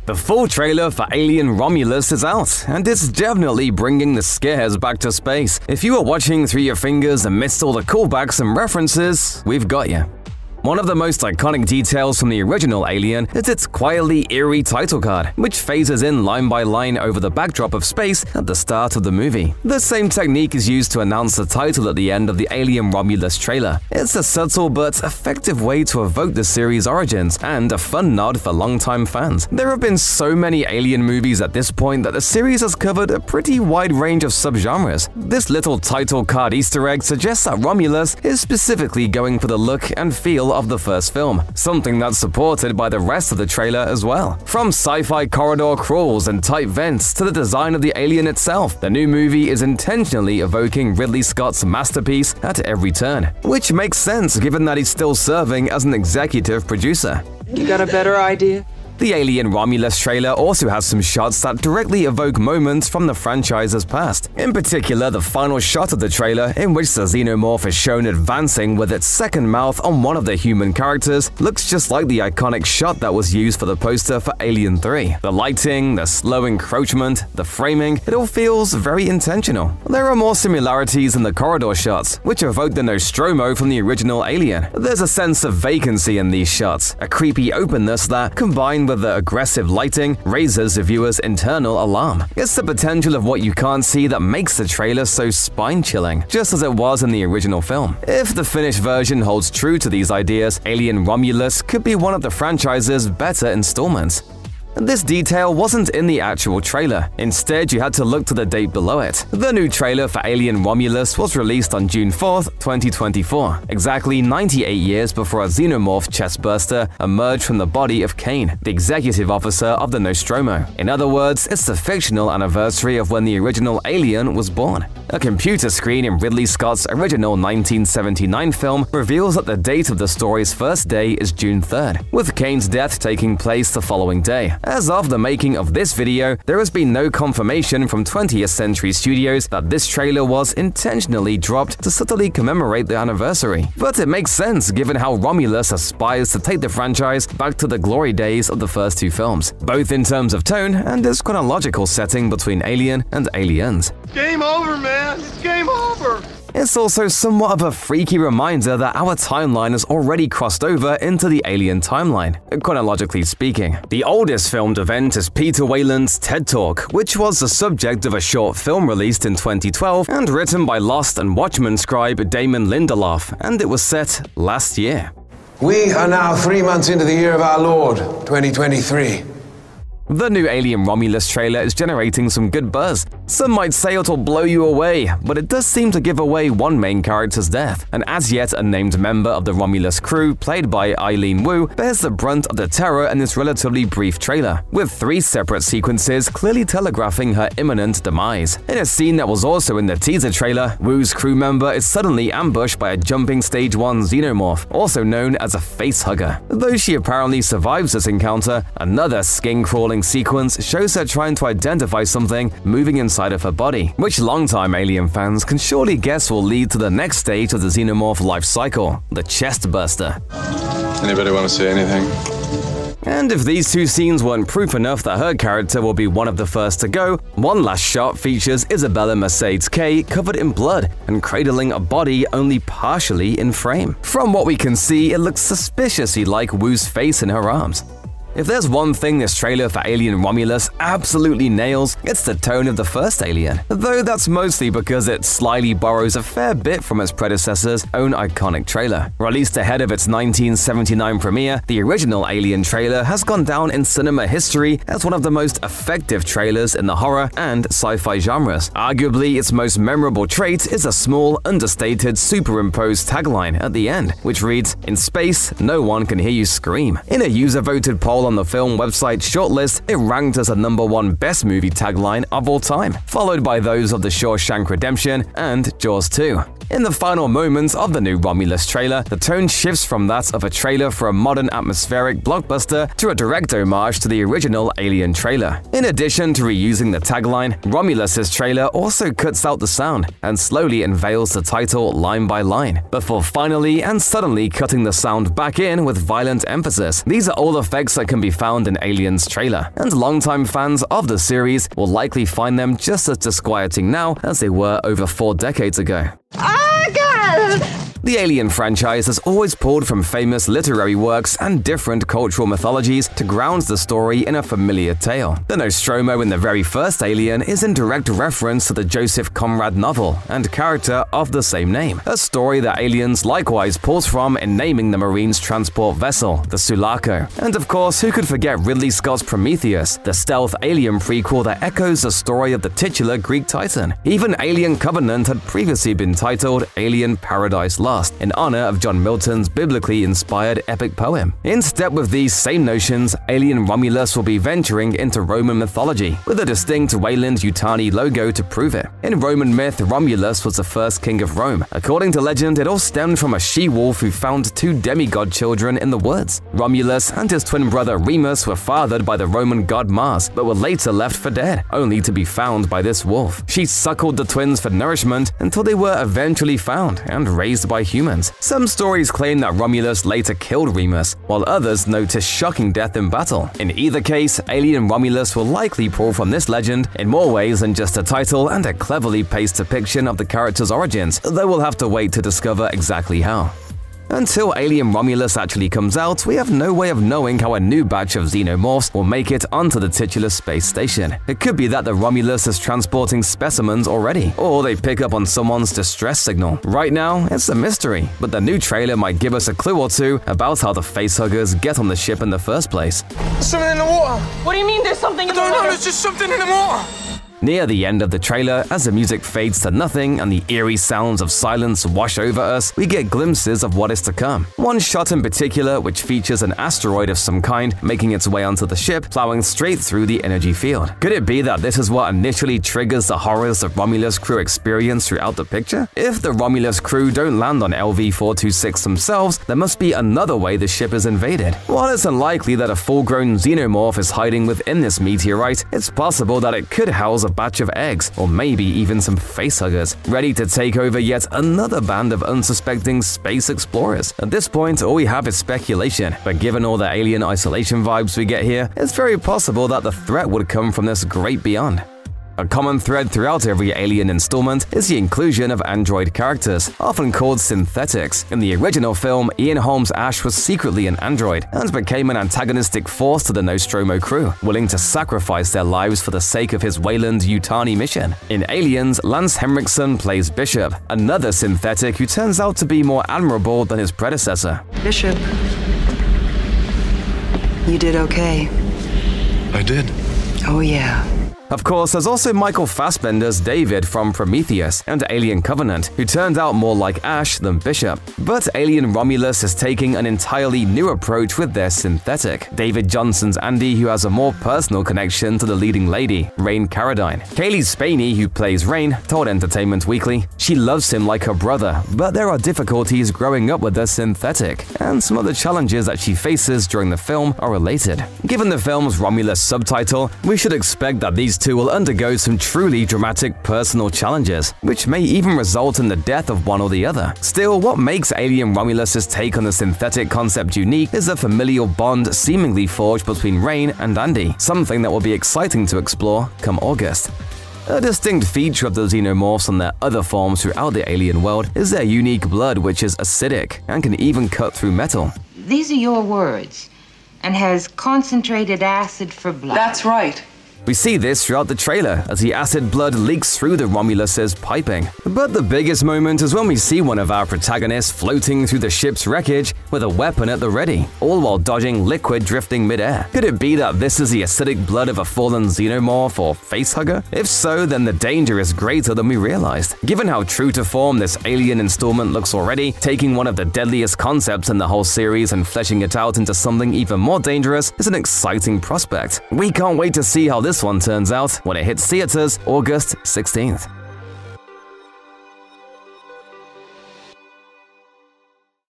The full trailer for Alien Romulus is out, and it's definitely bringing the scares back to space. If you are watching through your fingers amidst all the callbacks and references, we've got you. One of the most iconic details from the original Alien is its quietly eerie title card, which phases in line by line over the backdrop of space at the start of the movie. The same technique is used to announce the title at the end of the Alien Romulus trailer. It's a subtle but effective way to evoke the series' origins and a fun nod for longtime fans. There have been so many Alien movies at this point that the series has covered a pretty wide range of subgenres. This little title card Easter egg suggests that Romulus is specifically going for the look and feel of the first film, something that's supported by the rest of the trailer as well. From sci-fi corridor crawls and tight vents to the design of the alien itself, the new movie is intentionally evoking Ridley Scott's masterpiece at every turn, which makes sense given that he's still serving as an executive producer. You got a better idea? The Alien Romulus trailer also has some shots that directly evoke moments from the franchise's past. In particular, the final shot of the trailer, in which the xenomorph is shown advancing with its second mouth on one of the human characters, looks just like the iconic shot that was used for the poster for Alien 3. The lighting, the slow encroachment, the framing, it all feels very intentional. There are more similarities in the corridor shots, which evoke the Nostromo from the original Alien. There's a sense of vacancy in these shots, a creepy openness that, combined with the aggressive lighting, raises the viewer's internal alarm. It's the potential of what you can't see that makes the trailer so spine-chilling, just as it was in the original film. If the finished version holds true to these ideas, Alien Romulus could be one of the franchise's better installments. This detail wasn't in the actual trailer. Instead, you had to look to the date below it. The new trailer for Alien Romulus was released on June 4th, 2024, exactly 98 years before a xenomorph chestburster emerged from the body of Kane, the executive officer of the Nostromo. In other words, it's the fictional anniversary of when the original Alien was born. A computer screen in Ridley Scott's original 1979 film reveals that the date of the story's first day is June 3rd, with Kane's death taking place the following day. As of the making of this video, there has been no confirmation from 20th Century Studios that this trailer was intentionally dropped to subtly commemorate the anniversary. But it makes sense given how Romulus aspires to take the franchise back to the glory days of the first two films, both in terms of tone and its chronological setting between Alien and Aliens. Game over, man! It's game over! It's also somewhat of a freaky reminder that our timeline has already crossed over into the Alien timeline, chronologically speaking. The oldest filmed event is Peter Weyland's TED Talk, which was the subject of a short film released in 2012 and written by Lost and Watchmen scribe Damon Lindelof, and it was set last year. We are now 3 months into the year of our Lord, 2023. The new Alien Romulus trailer is generating some good buzz. Some might say it'll blow you away, but it does seem to give away one main character's death. An as-yet unnamed member of the Romulus crew, played by Eileen Wu, bears the brunt of the terror in this relatively brief trailer, with 3 separate sequences clearly telegraphing her imminent demise. In a scene that was also in the teaser trailer, Wu's crew member is suddenly ambushed by a jumping Stage 1 xenomorph, also known as a facehugger. Though she apparently survives this encounter, another skin-crawling sequence shows her trying to identify something moving inside of her body, which longtime Alien fans can surely guess will lead to the next stage of the xenomorph life cycle, the chestburster. Anybody want to say anything? And if these two scenes weren't proof enough that her character will be one of the first to go, one last shot features Isabella Mercedes Kay covered in blood and cradling a body only partially in frame. From what we can see, it looks suspiciously like Wu's face in her arms. If there's one thing this trailer for Alien Romulus absolutely nails, it's the tone of the first Alien, though that's mostly because it slyly borrows a fair bit from its predecessor's own iconic trailer. Released ahead of its 1979 premiere, the original Alien trailer has gone down in cinema history as one of the most effective trailers in the horror and sci-fi genres. Arguably, its most memorable trait is a small, understated, superimposed tagline at the end, which reads, "In space, no one can hear you scream." In a user-voted poll on the film website Shortlist, it ranked as a #1 best movie tagline of all time, followed by those of The Shawshank Redemption and Jaws 2. In the final moments of the new Romulus trailer, the tone shifts from that of a trailer for a modern atmospheric blockbuster to a direct homage to the original Alien trailer. In addition to reusing the tagline, Romulus's trailer also cuts out the sound and slowly unveils the title line by line, before finally and suddenly cutting the sound back in with violent emphasis. These are all effects that can be found in Alien's trailer, and longtime fans of the series will likely find them just as disquieting now as they were over 4 decades ago. Oh, God! The Alien franchise has always pulled from famous literary works and different cultural mythologies to ground the story in a familiar tale. The Nostromo in the very first Alien is in direct reference to the Joseph Conrad novel and character of the same name, a story that Aliens likewise pulls from in naming the Marines' transport vessel, the Sulaco. And of course, who could forget Ridley Scott's Prometheus, the stealth alien prequel that echoes the story of the titular Greek titan. Even Alien Covenant had previously been titled Alien Paradise Lost, in honor of John Milton's biblically inspired epic poem. In step with these same notions, Alien Romulus will be venturing into Roman mythology, with a distinct Wayland-Yutani logo to prove it. In Roman myth, Romulus was the first king of Rome. According to legend, it all stemmed from a she-wolf who found 2 demigod children in the woods. Romulus and his twin brother Remus were fathered by the Roman god Mars, but were later left for dead, only to be found by this wolf. She suckled the twins for nourishment until they were eventually found and raised by humans. Some stories claim that Romulus later killed Remus, while others note his shocking death in battle. In either case, Alien Romulus will likely pull from this legend in more ways than just a title and a cleverly paced depiction of the character's origins, though we'll have to wait to discover exactly how. Until Alien Romulus actually comes out, we have no way of knowing how a new batch of xenomorphs will make it onto the titular space station. It could be that the Romulus is transporting specimens already, or they pick up on someone's distress signal. Right now, it's a mystery, but the new trailer might give us a clue or two about how the facehuggers get on the ship in the first place. There's something in the water. What do you mean there's something in the water? I don't know, there's just something in the water. Near the end of the trailer, as the music fades to nothing and the eerie sounds of silence wash over us, we get glimpses of what is to come. One shot in particular, which features an asteroid of some kind making its way onto the ship, plowing straight through the energy field. Could it be that this is what initially triggers the horrors the Romulus crew experience throughout the picture? If the Romulus crew don't land on LV-426 themselves, there must be another way the ship is invaded. While it's unlikely that a full-grown xenomorph is hiding within this meteorite, it's possible that it could house a batch of eggs, or maybe even some facehuggers, ready to take over yet another band of unsuspecting space explorers. At this point, all we have is speculation, but given all the alien isolation vibes we get here, it's very possible that the threat would come from this great beyond. A common thread throughout every Alien installment is the inclusion of android characters, often called synthetics. In the original film, Ian Holmes Ash was secretly an android and became an antagonistic force to the Nostromo crew, willing to sacrifice their lives for the sake of his Wayland-Yutani mission. In Aliens, Lance Henriksen plays Bishop, another synthetic who turns out to be more admirable than his predecessor. Bishop, you did okay. I did. Oh yeah. Of course, there's also Michael Fassbender's David from Prometheus and Alien Covenant, who turned out more like Ash than Bishop. But Alien Romulus is taking an entirely new approach with their synthetic. David Johnson's Andy, who has a more personal connection to the leading lady, Rain Carradine. Kaylee Spaney, who plays Rain, told Entertainment Weekly she loves him like her brother, but there are difficulties growing up with the synthetic, and some of the challenges that she faces during the film are related. Given the film's Romulus subtitle, we should expect that these two will undergo some truly dramatic personal challenges, which may even result in the death of one or the other. Still, what makes Alien Romulus's take on the synthetic concept unique is the familial bond seemingly forged between Rain and Andy, something that will be exciting to explore come August. A distinct feature of the xenomorphs and their other forms throughout the alien world is their unique blood, which is acidic and can even cut through metal. These are your words, and has concentrated acid for blood. That's right. We see this throughout the trailer as the acid blood leaks through the Romulus's piping. But the biggest moment is when we see one of our protagonists floating through the ship's wreckage with a weapon at the ready, all while dodging liquid drifting midair. Could it be that this is the acidic blood of a fallen xenomorph or facehugger? If so, then the danger is greater than we realized. Given how true to form this Alien installment looks already, taking one of the deadliest concepts in the whole series and fleshing it out into something even more dangerous is an exciting prospect. We can't wait to see how this one turns out when it hits theaters August 16th.